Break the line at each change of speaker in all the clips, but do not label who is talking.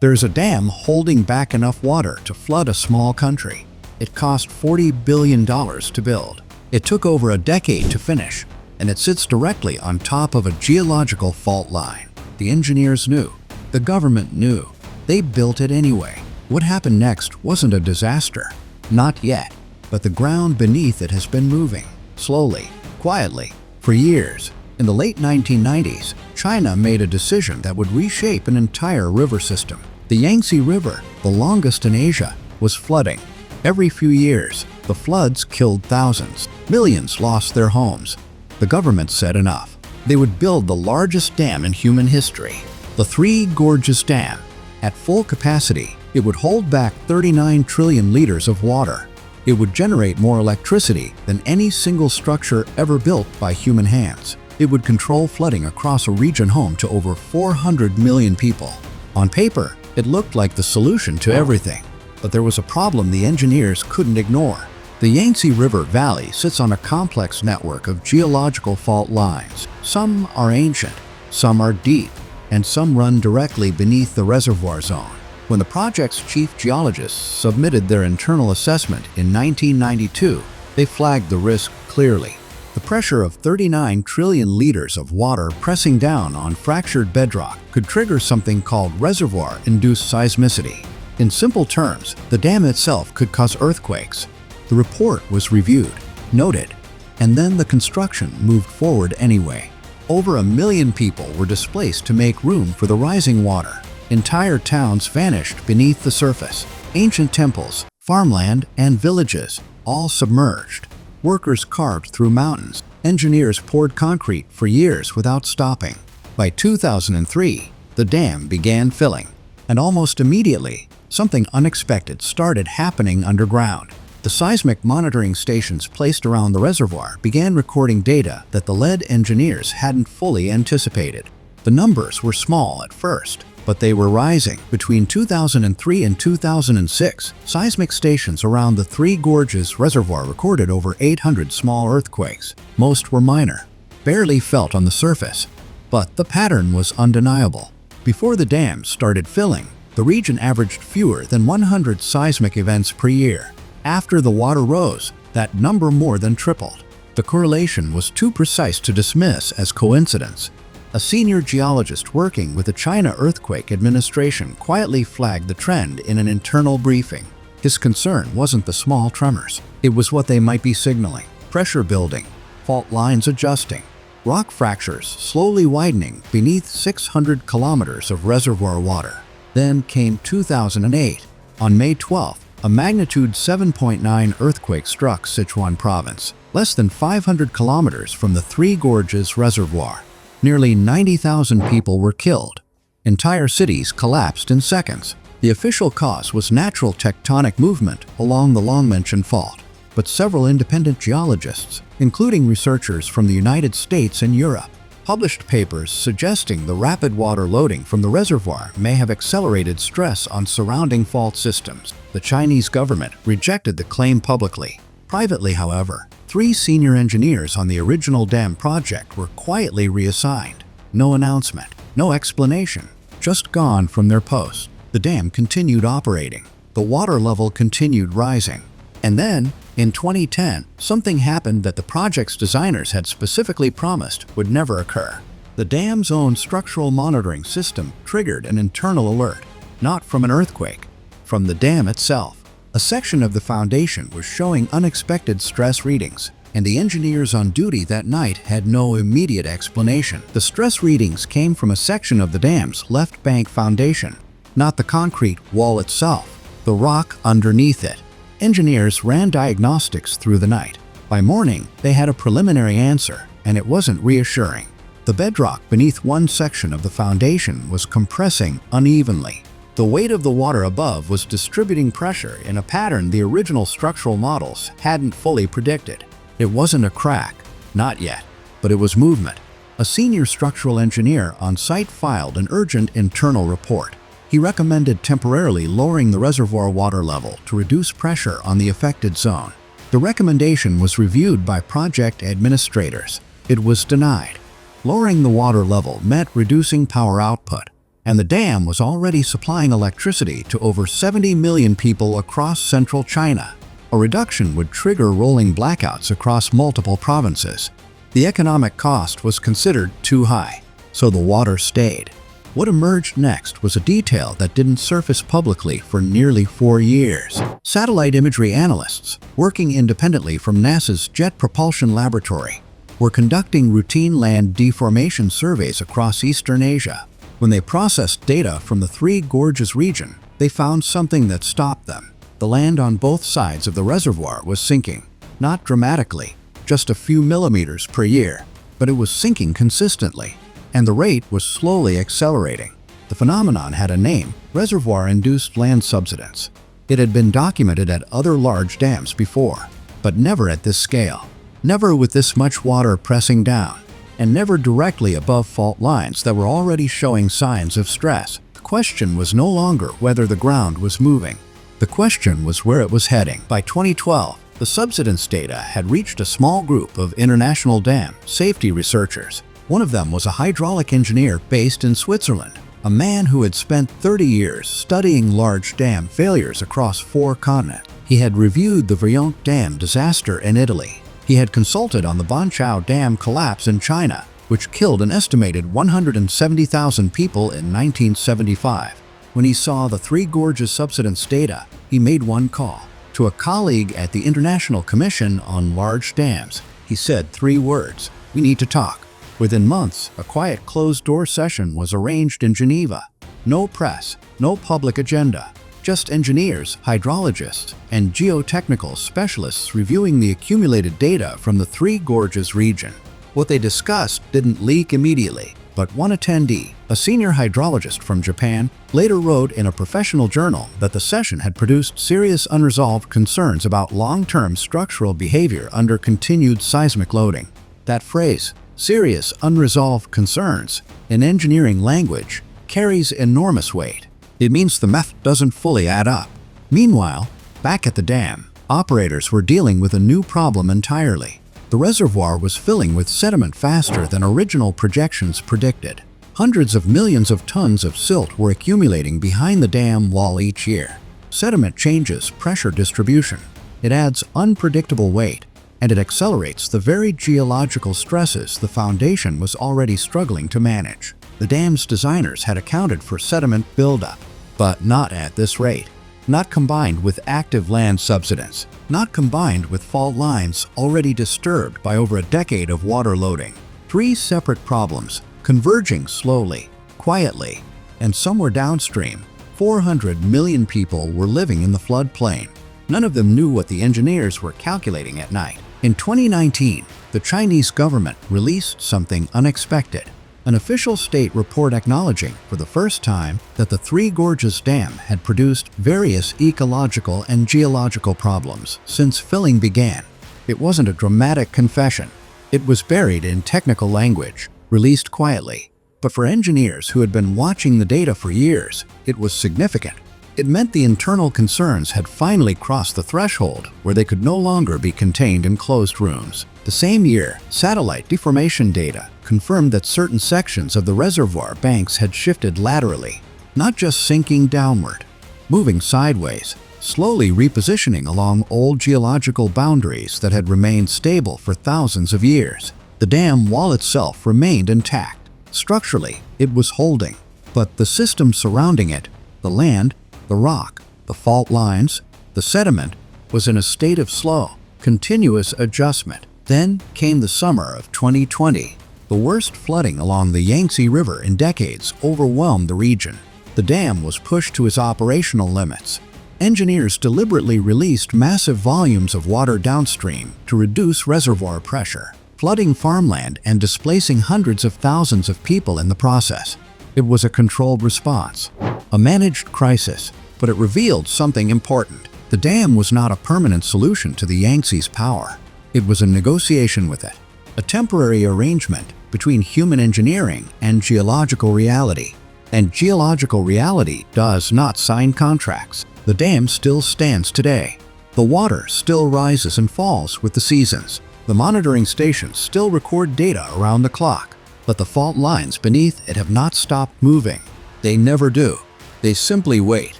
There's a dam holding back enough water to flood a small country. It cost $40 billion to build. It took over a decade to finish, and it sits directly on top of a geological fault line. The engineers knew. The government knew. They built it anyway. What happened next wasn't a disaster. Not yet. But the ground beneath it has been moving, slowly, quietly, for years. In the late 1990s, China made a decision that would reshape an entire river system. The Yangtze River, the longest in Asia, was flooding. Every few years, the floods killed thousands. Millions lost their homes. The government said enough. They would build the largest dam in human history, the Three Gorges Dam. At full capacity, it would hold back 39 trillion liters of water. It would generate more electricity than any single structure ever built by human hands. It would control flooding across a region home to over 400 million people. On paper, it looked like the solution to everything. But there was a problem the engineers couldn't ignore. The Yangtze River Valley sits on a complex network of geological fault lines. Some are ancient, some are deep, and some run directly beneath the reservoir zone. When the project's chief geologists submitted their internal assessment in 1992, they flagged the risk clearly. The pressure of 39 trillion liters of water pressing down on fractured bedrock could trigger something called reservoir-induced seismicity. In simple terms, the dam itself could cause earthquakes. The report was reviewed, noted, and then the construction moved forward anyway. Over 1 million people were displaced to make room for the rising water. Entire towns vanished beneath the surface. Ancient temples, farmland, and villages, all submerged. Workers carved through mountains. Engineers poured concrete for years without stopping. By 2003, the dam began filling. And almost immediately, something unexpected started happening underground. The seismic monitoring stations placed around the reservoir began recording data that the lead engineers hadn't fully anticipated. The numbers were small at first, but they were rising. Between 2003 and 2006, seismic stations around the Three Gorges Reservoir recorded over 800 small earthquakes. Most were minor, barely felt on the surface. But the pattern was undeniable. Before the dam started filling, the region averaged fewer than 100 seismic events per year. After the water rose, that number more than tripled. The correlation was too precise to dismiss as coincidence. A senior geologist working with the China Earthquake Administration quietly flagged the trend in an internal briefing. His concern wasn't the small tremors. It was what they might be signaling. Pressure building, fault lines adjusting, rock fractures slowly widening beneath 600 kilometers of reservoir water. Then came 2008. On May 12th, a magnitude 7.9 earthquake struck Sichuan province, less than 500 kilometers from the Three Gorges Reservoir. Nearly 90,000 people were killed. Entire cities collapsed in seconds. The official cause was natural tectonic movement along the long-mentioned fault. But several independent geologists, including researchers from the United States and Europe, published papers suggesting the rapid water loading from the reservoir may have accelerated stress on surrounding fault systems. The Chinese government rejected the claim publicly. Privately, however, 3 senior engineers on the original dam project were quietly reassigned. No announcement, no explanation, just gone from their posts. The dam continued operating. The water level continued rising. And then, in 2010, something happened that the project's designers had specifically promised would never occur. The dam's own structural monitoring system triggered an internal alert, not from an earthquake, from the dam itself. A section of the foundation was showing unexpected stress readings, and the engineers on duty that night had no immediate explanation. The stress readings came from a section of the dam's left bank foundation, not the concrete wall itself, the rock underneath it. Engineers ran diagnostics through the night. By morning, they had a preliminary answer, and it wasn't reassuring. The bedrock beneath one section of the foundation was compressing unevenly. The weight of the water above was distributing pressure in a pattern the original structural models hadn't fully predicted. It wasn't a crack, not yet, but it was movement. A senior structural engineer on site filed an urgent internal report. He recommended temporarily lowering the reservoir water level to reduce pressure on the affected zone. The recommendation was reviewed by project administrators. It was denied. Lowering the water level meant reducing power output. and the dam was already supplying electricity to over 70 million people across central China. A reduction would trigger rolling blackouts across multiple provinces. The economic cost was considered too high, so the water stayed. What emerged next was a detail that didn't surface publicly for nearly 4 years. Satellite imagery analysts, working independently from NASA's Jet Propulsion Laboratory, were conducting routine land deformation surveys across Eastern Asia. When they processed data from the Three Gorges region, they found something that stopped them. The land on both sides of the reservoir was sinking, not dramatically, just a few millimeters per year, but it was sinking consistently, and the rate was slowly accelerating. The phenomenon had a name: reservoir-induced land subsidence. It had been documented at other large dams before, but never at this scale. Never with this much water pressing down, and never directly above fault lines that were already showing signs of stress. The question was no longer whether the ground was moving. The question was where it was heading. By 2012, the subsidence data had reached a small group of international dam safety researchers. One of them was a hydraulic engineer based in Switzerland, a man who had spent 30 years studying large dam failures across 4 continents. He had reviewed the Vajont Dam disaster in Italy. He had consulted on the Banqiao Dam collapse in China, which killed an estimated 170,000 people in 1975. When he saw the Three Gorges subsidence data, he made one call. To a colleague at the International Commission on Large Dams, he said 3 words: "We need to talk." Within months, a quiet closed-door session was arranged in Geneva. No press, no public agenda, just engineers, hydrologists, and geotechnical specialists reviewing the accumulated data from the Three Gorges region. What they discussed didn't leak immediately, but one attendee, a senior hydrologist from Japan, later wrote in a professional journal that the session had produced serious unresolved concerns about long-term structural behavior under continued seismic loading. That phrase, serious unresolved concerns, in engineering language, carries enormous weight. It means the math doesn't fully add up. Meanwhile, back at the dam, operators were dealing with a new problem entirely. The reservoir was filling with sediment faster than original projections predicted. Hundreds of millions of tons of silt were accumulating behind the dam wall each year. Sediment changes pressure distribution. It adds unpredictable weight, and it accelerates the very geological stresses the foundation was already struggling to manage. The dam's designers had accounted for sediment buildup, but not at this rate. Not combined with active land subsidence, not combined with fault lines already disturbed by over a decade of water loading. 3 separate problems, converging slowly, quietly, and somewhere downstream, 400 million people were living in the floodplain. None of them knew what the engineers were calculating at night. In 2019, the Chinese government released something unexpected. An official state report acknowledging, for the first time, that the Three Gorges Dam had produced various ecological and geological problems since filling began. It wasn't a dramatic confession. It was buried in technical language, released quietly. But for engineers who had been watching the data for years, it was significant. It meant the internal concerns had finally crossed the threshold where they could no longer be contained in closed rooms. The same year, satellite deformation data confirmed that certain sections of the reservoir banks had shifted laterally, not just sinking downward, moving sideways, slowly repositioning along old geological boundaries that had remained stable for thousands of years. The dam wall itself remained intact. Structurally, it was holding, but the system surrounding it, the land, the rock, the fault lines, the sediment, was in a state of slow, continuous adjustment. Then came the summer of 2020. The worst flooding along the Yangtze River in decades overwhelmed the region. The dam was pushed to its operational limits. Engineers deliberately released massive volumes of water downstream to reduce reservoir pressure, flooding farmland and displacing hundreds of thousands of people in the process. It was a controlled response, a managed crisis, but it revealed something important. The dam was not a permanent solution to the Yangtze's power. It was a negotiation with it, a temporary arrangement between human engineering and geological reality. And geological reality does not sign contracts. The dam still stands today. The water still rises and falls with the seasons. The monitoring stations still record data around the clock, but the fault lines beneath it have not stopped moving. They never do. They simply wait.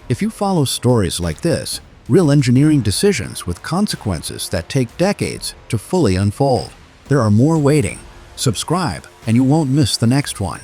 If you follow stories like this, real engineering decisions with consequences that take decades to fully unfold, there are more waiting. Subscribe and you won't miss the next one.